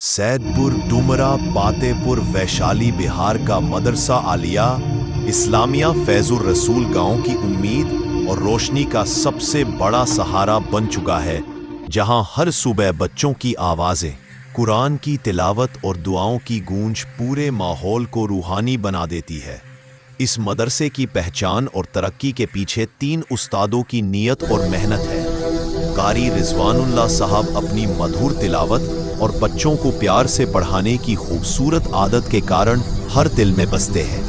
सैदपुर डुमरा पातेपुर वैशाली बिहार का मदरसा आलिया इस्लामिया फैजुर रसूल गांव की उम्मीद और रोशनी का सबसे बड़ा सहारा बन चुका है, जहां हर सुबह बच्चों की आवाज़ें, कुरान की तिलावत और दुआओं की गूंज पूरे माहौल को रूहानी बना देती है। इस मदरसे की पहचान और तरक्की के पीछे 3 उस्तादों की नीयत और मेहनत है। कारी रिजवानुल्लाह साहब अपनी मधुर तिलावत और बच्चों को प्यार से पढ़ाने की खूबसूरत आदत के कारण हर दिल में बसते हैं।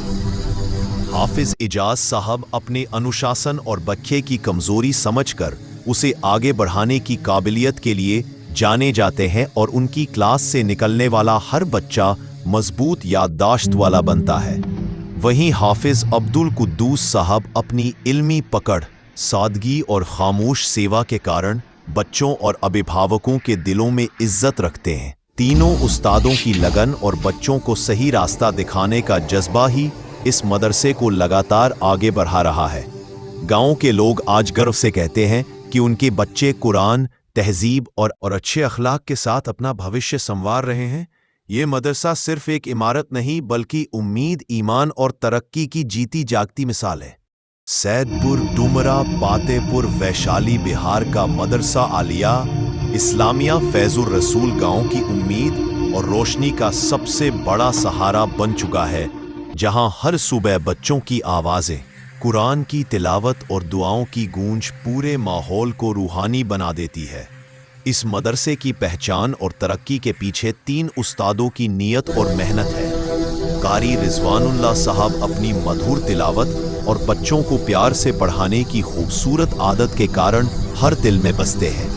हाफिज इजाज साहब अपने अनुशासन और बच्चे की कमजोरी समझकर उसे आगे बढ़ाने की काबिलियत के लिए जाने जाते हैं और उनकी क्लास से निकलने वाला हर बच्चा मजबूत याददाश्त वाला बनता है। वहीं हाफिज अब्दुल कुद्दूस साहब अपनी इल्मी पकड़, सादगी और खामोश सेवा के कारण बच्चों और अभिभावकों के दिलों में इज्जत रखते हैं। तीनों उस्तादों की लगन और बच्चों को सही रास्ता दिखाने का जज्बा ही इस मदरसे को लगातार आगे बढ़ा रहा है। गांव के लोग आज गर्व से कहते हैं कि उनके बच्चे कुरान, तहजीब और अच्छे अखलाक के साथ अपना भविष्य संवार रहे हैं। ये मदरसा सिर्फ एक इमारत नहीं बल्कि उम्मीद, ईमान और तरक्की की जीती जागती मिसाल है। सैदपुर डुमरा पातेपुर वैशाली बिहार का मदरसा आलिया इस्लामिया फैजुर रसूल गांव की उम्मीद और रोशनी का सबसे बड़ा सहारा बन चुका है, जहां हर सुबह बच्चों की आवाज़ें, कुरान की तिलावत और दुआओं की गूंज पूरे माहौल को रूहानी बना देती है। इस मदरसे की पहचान और तरक्की के पीछे 3 उस्तादों की नीयत और मेहनत है। कारी रिजवानुल्लाह साहब अपनी मधुर तिलावत और बच्चों को प्यार से पढ़ाने की खूबसूरत आदत के कारण हर दिल में बसते हैं।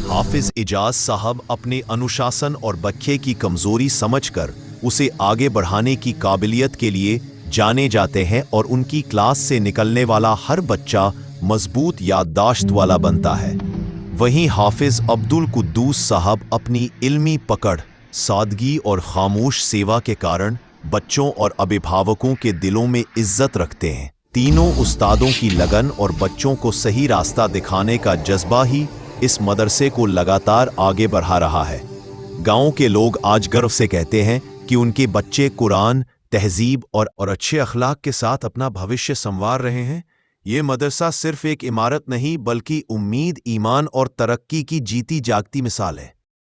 हाफिज इजाज साहब अपने अनुशासन और बच्चे की कमजोरी समझकर उसे आगे बढ़ाने की काबिलियत के लिए जाने जाते हैं और उनकी क्लास से निकलने वाला हर बच्चा मजबूत याददाश्त वाला बनता है। वहीं हाफिज अब्दुल कुद्दूस साहब अपनी इल्मी पकड़, सादगी और खामोश सेवा के कारण बच्चों और अभिभावकों के दिलों में इज्जत रखते हैं। तीनों उस्तादों की लगन और बच्चों को सही रास्ता दिखाने का जज्बा ही इस मदरसे को लगातार आगे बढ़ा रहा है। गांव के लोग आज गर्व से कहते हैं कि उनके बच्चे कुरान, तहजीब और अच्छे अखलाक के साथ अपना भविष्य संवार रहे हैं। ये मदरसा सिर्फ एक इमारत नहीं बल्कि उम्मीद, ईमान और तरक्की की जीती जागती मिसाल है।